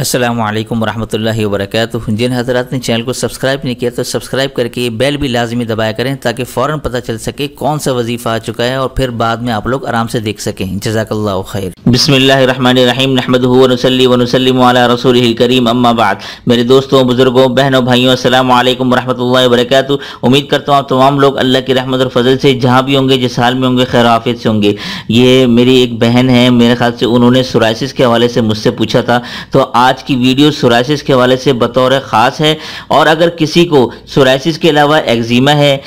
अस्सलामु अलैकुम वरहमतुल्लाहि वबरकातुहू। जिन हज़रात ने चैनल को सब्सक्राइब नहीं किया तो सब्सक्राइब करके बेल भी लाजमी दबाया करें ताकि फ़ौरन पता चल सके कौन सा वजीफ़ा आ चुका है और फिर बाद में आप लोग आराम से देख सकें। जज़ाकल्लाहु खैर। बिस्मिल्लाहिर्रहमानिर्रहीम नहमदुहु व नुसल्लिमु अला रसूलिहिल करीम अम्मा बाद। मेरे दोस्तों, बुजुर्गों, बहनों, भाइयों, अस्सलामु अलैकुम वरहमतुल्लाहि वबरकातुहू। उम्मीद करता हूँ आप तमाम लोग अल्लाह की रहमत और फजल से जहाँ भी होंगे, जिस हाल में होंगे, खैर आफियत से होंगे। ये मेरी एक बहन है, मेरे ख्याल से उन्होंने सोराइसिस के हवाले से मुझसे पूछा था, तो आज की वीडियो सोराइसिस के हवाले से बतौर ख़ास है। और अगर किसी को सोराइसिस के अलावा एक्जिमा है,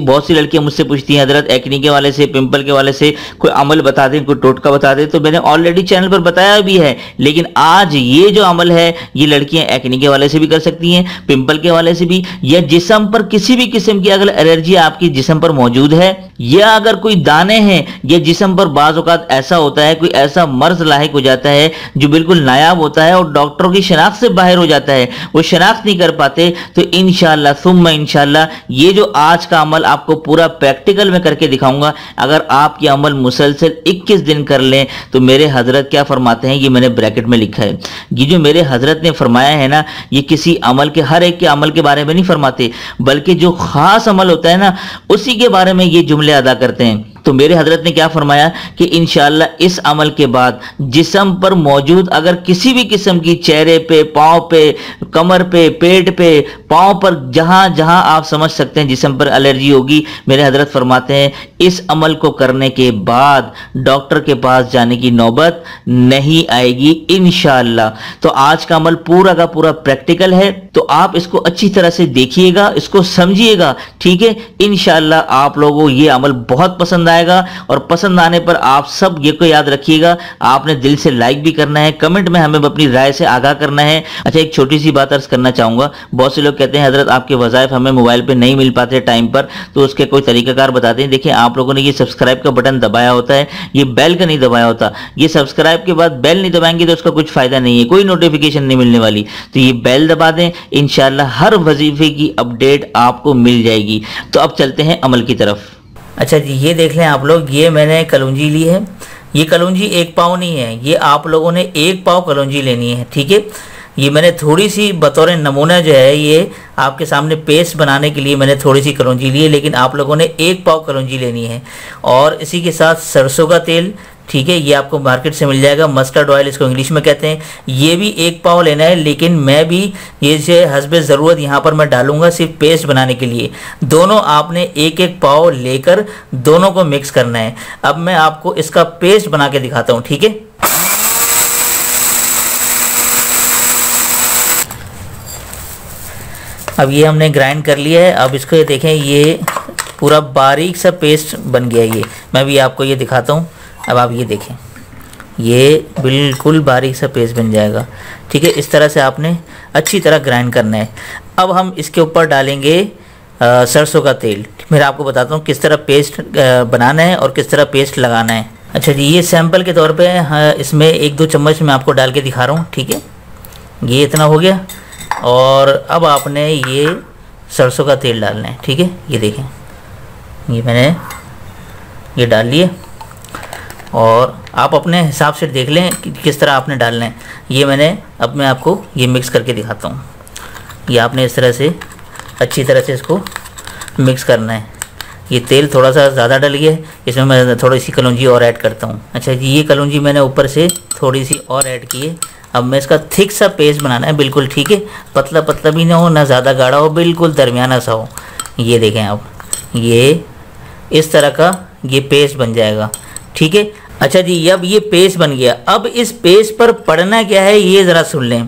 बहुत सी लड़कियां मुझसे पूछती हैं हजरत एक्नी के वाले से, पिंपल के वाले से कोई अमल बता दें, कोई टोटका बता दें, तो मैंने ऑलरेडी चैनल पर बताया भी है। लेकिन आज ये जो अमल है ये लड़कियां एक्नी के वाले से भी कर सकती हैं, पिंपल के वाले से भी, या जिस्म पर किसी भी किस्म की अगर एलर्जी आपकी जिस्म पर मौजूद है, या अगर कोई दाने हैं, या जिस्म पर बाज़ औक़ात ऐसा होता है कोई ऐसा मर्ज लाहिक हो जाता है जो बिल्कुल नायाब होता है और डॉक्टरों की शनाख्त से बाहर हो जाता है, वो शनाख्त नहीं कर पाते, तो इंशाअल्लाह सुम्मा इंशाअल्लाह ये जो आज का अमल आपको पूरा प्रैक्टिकल में करके दिखाऊंगा। अगर आप ये अमल मुसलसल 21 दिन कर लें तो मेरे हजरत क्या फरमाते हैं, ये मैंने ब्रैकेट में लिखा है। ये जो मेरे हजरत ने फरमाया है ना, ये किसी अमल के, हर एक के अमल के बारे में नहीं फरमाते, बल्कि जो खास अमल होता है ना उसी के बारे में ये जुमले अदा करते हैं। तो मेरे हजरत ने क्या फरमाया कि इंशाअल्लाह इस अमल के बाद जिस्म पर मौजूद अगर किसी भी किस्म की, चेहरे पे, पाँव पे, कमर पे, पेट पे, पाँव पर, जहां जहां आप समझ सकते हैं जिस्म पर एलर्जी होगी, मेरे हजरत फरमाते हैं इस अमल को करने के बाद डॉक्टर के पास जाने की नौबत नहीं आएगी इंशाअल्लाह। तो आज का अमल पूरा का पूरा प्रैक्टिकल है, तो आप इसको अच्छी तरह से देखिएगा, इसको समझिएगा, ठीक है। इंशाअल्लाह आप लोगों को ये अमल बहुत पसंद आएगा, और पसंद आने पर आप सब ये को याद रखिएगा, आपने दिल से लाइक भी करना है, कमेंट में हमें अपनी राय से आगाह करना है। अच्छा, एक छोटी सी बात अर्ज करना चाहूंगा। बहुत से लोग कहते हैं हजरत आपके वज़ाइफ हमें मोबाइल पे नहीं मिल पाते टाइम पर, तो उसके कोई तरीकाकार बताते हैं। देखिए, आप लोगों ने ये सब्सक्राइब का बटन दबाया होता है, ये बेल का नहीं दबाया होता। ये सब्सक्राइब के बाद बेल नहीं दबाएंगे तो उसका कुछ फायदा नहीं है, कोई नोटिफिकेशन नहीं मिलने वाली। तो ये बेल दबा दें, इंशाअल्लाह हर वजीफे की अपडेट आपको मिल जाएगी। तो अब चलते हैं अमल की तरफ। अच्छा जी, ये देख लें आप लोग, ये मैंने कलौंजी ली है। ये कलौंजी एक पाव नहीं है, ये आप लोगों ने एक पाव कलौंजी लेनी है, ठीक है। ये मैंने थोड़ी सी बतौर नमूना जो है, ये आपके सामने पेस्ट बनाने के लिए मैंने थोड़ी सी कलौंजी ली है, लेकिन आप लोगों ने एक पाव कलौंजी लेनी है। और इसी के साथ सरसों का तेल, ठीक है, ये आपको मार्केट से मिल जाएगा, मस्टर्ड ऑयल इसको इंग्लिश में कहते हैं, ये भी एक पाव लेना है। लेकिन मैं भी ये जो हस्बे ज़रूरत यहाँ पर मैं डालूंगा सिर्फ पेस्ट बनाने के लिए। दोनों आपने एक एक पाव लेकर दोनों को मिक्स करना है। अब मैं आपको इसका पेस्ट बना के दिखाता हूँ, ठीक है। अब ये हमने ग्राइंड कर लिया है। अब इसको ये देखें, ये पूरा बारीक सा पेस्ट बन गया। ये मैं भी आपको ये दिखाता हूँ। अब आप ये देखें, ये बिल्कुल बारीक सा पेस्ट बन जाएगा, ठीक है। इस तरह से आपने अच्छी तरह ग्राइंड करना है। अब हम इसके ऊपर डालेंगे सरसों का तेल। मैं आपको बताता हूँ किस तरह पेस्ट बनाना है और किस तरह पेस्ट लगाना है। अच्छा जी, ये सैंपल के तौर पे इसमें 1-2 चम्मच मैं आपको डाल के दिखा रहा हूँ, ठीक है। ये इतना हो गया। और अब आपने ये सरसों का तेल डालना है, ठीक है। ये देखें, ये मैंने ये डाल लिए, और आप अपने हिसाब से देख लें कि किस तरह आपने डालना है। ये अब मैं आपको ये मिक्स करके दिखाता हूँ। ये आपने इस तरह से अच्छी तरह से इसको मिक्स करना है। ये तेल थोड़ा सा ज़्यादा डल गया है, इसमें मैं थोड़ी सी कलौंजी और ऐड करता हूँ। अच्छा जी, ये कलौंजी मैंने ऊपर से थोड़ी सी और ऐड की है। अब मैं इसका थिक सा पेस्ट बनाना है, बिल्कुल, ठीक है। पतला पतला भी ना हो, ना ज़्यादा गाढ़ा हो, बिल्कुल दरमियाना सा हो। ये देखें आप, ये इस तरह का ये पेस्ट बन जाएगा, ठीक है। अच्छा जी, अब ये पेस्ट बन गया। अब इस पेस्ट पर पढ़ना क्या है ये ज़रा सुन लें।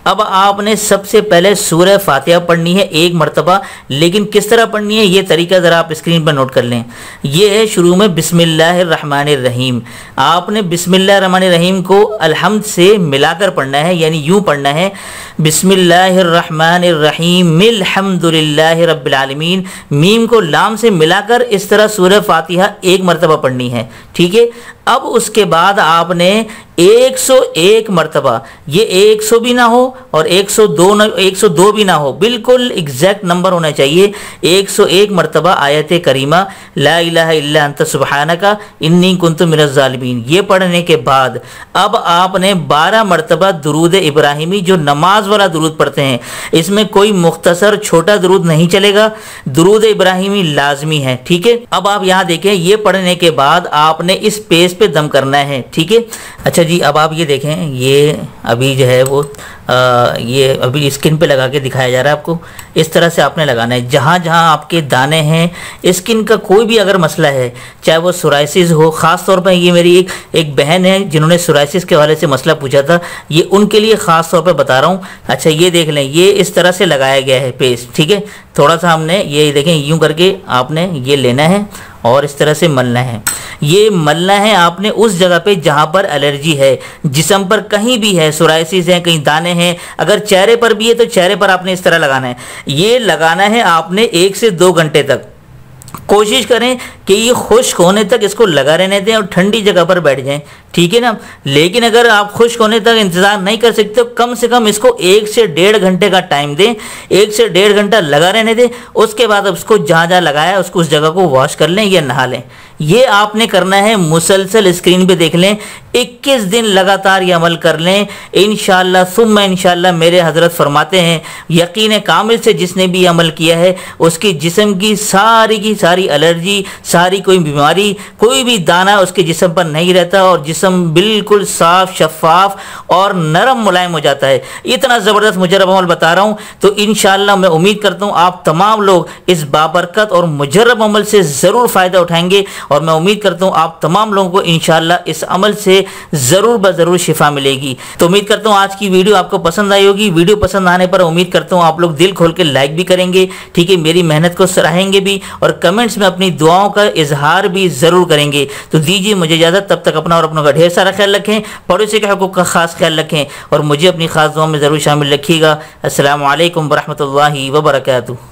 अब आपने सबसे पहले सूरह फातिहा पढ़नी है 1 मरतबा, लेकिन किस तरह पढ़नी है ये तरीका ज़रा आप स्क्रीन पर नोट कर लें। ये है शुरू में बिस्मिल्लाहिर्रहमानिर्रहीम। आपने बिस्मिल्लाहिर्रहमानिर्रहीम को अलहम्द से मिलाकर पढ़ना है, यानी यूँ पढ़ना है बिस्मिल्लाहिर्रहमानिर्रहीम अल्हम्दुलिल्लाहि रब्बिल आलमीन। मीम को लाम से मिलाकर इस तरह सूरह फातिहा 1 मरतबा पढ़नी है, ठीक है। अब उसके बाद आपने 101 मरतबा, ये 100 भी ना हो और 102 भी ना हो, बिल्कुल एग्जैक्ट नंबर होना चाहिए। 101 मरतबा आयत करीमा ला इलाहा इल्ला अंत सुब्हानका इन्नी कुन्तु मिनज़ ज़ालिमीन, ये पढ़ने के बाद अब आपने 12 मरतबा दुरूद इब्राहिमी, जो नमाज वाला दुरूद पढ़ते हैं, इसमें कोई मुख्तसर छोटा दुरूद नहीं चलेगा, दुरूद इब्राहिमी लाजमी है। ठीक है, अब आप यहाँ देखें, ये पढ़ने के बाद आपने इस पेज पे दम करना है। ठीक है, अच्छा जी, अब आप ये देखें, ये अभी जो है वो ये अभी स्किन पे लगा के दिखाया जा रहा है आपको। इस तरह से आपने लगाना है, जहाँ जहाँ आपके दाने हैं, स्किन का कोई भी अगर मसला है, चाहे वो सोराइसिस हो, ख़ास तौर पर ये मेरी एक बहन है जिन्होंने सोराइसिस के हवाले से मसला पूछा था, ये उनके लिए ख़ास तौर पर बता रहा हूँ। अच्छा, ये देख लें, ये इस तरह से लगाया गया है पेस्ट। ठीक है, थोड़ा सा हमने ये देखें, यूँ करके आपने ये लेना है और इस तरह से मलना है। ये मलना है आपने उस जगह पे जहाँ पर एलर्जी है, जिस्म पर कहीं भी है, सोराइसिस है, कहीं दाने हैं, अगर चेहरे पर भी है तो चेहरे पर आपने इस तरह लगाना है। ये लगाना है आपने 1 से 2 घंटे तक। कोशिश करें कि ये खुश्क होने तक इसको लगा रहने दें और ठंडी जगह पर बैठ जाएं। ठीक है ना, लेकिन अगर आप खुश्क होने तक इंतज़ार नहीं कर सकते तो कम से कम इसको 1 से 1.5 घंटे का टाइम दें, 1 से 1.5 घंटा लगा रहने दें। उसके बाद उसको जहाँ जहाँ लगाया उसको उस जगह को वॉश कर लें या नहा लें। ये आपने करना है मुसलसल, स्क्रीन पे देख लें, 21 दिन लगातार ये अमल कर लें, इंशाअल्लाह सुम्मा इंशाअल्लाह। मेरे हजरत फरमाते हैं, यकीन कामिल से जिसने भी अमल किया है उसकी जिस्म की सारी एलर्जी, सारी कोई बीमारी, कोई भी दाना उसके जिस्म पर नहीं रहता और जिस्म बिल्कुल साफ, शफाफ और नरम मुलायम हो जाता है। इतना ज़बरदस्त मुजर्रब अमल बता रहा हूँ, तो इंशाअल्लाह मैं उम्मीद करता हूँ आप तमाम लोग इस बाबरकत और मुजर्रब अमल से ज़रूर फ़ायदा उठाएंगे और मैं उम्मीद करता हूँ आप तमाम लोगों को इंशाअल्लाह इस अमल से ज़रूर ब शिफा मिलेगी। तो उम्मीद करता हूँ आज की वीडियो आपको पसंद आई होगी। वीडियो पसंद आने पर उम्मीद करता हूँ आप लोग दिल खोल के लाइक भी करेंगे। ठीक है, मेरी मेहनत को सराहेंगे भी और कमेंट्स में अपनी दुआओं का इजहार भी ज़रूर करेंगे। तो दीजिए मुझे इजाज़त, तब तक अपना और अपनों का ढेर सारा ख्याल रखें, पड़ोसी के हक़ूक़ का ख़ास ख्याल रखें और मुझे अपनी ख़ास दुआओं में ज़रूर शामिल रखिएगा। अस्सलामु अलैकुम व रहमतुल्लाहि व बरकातुहू।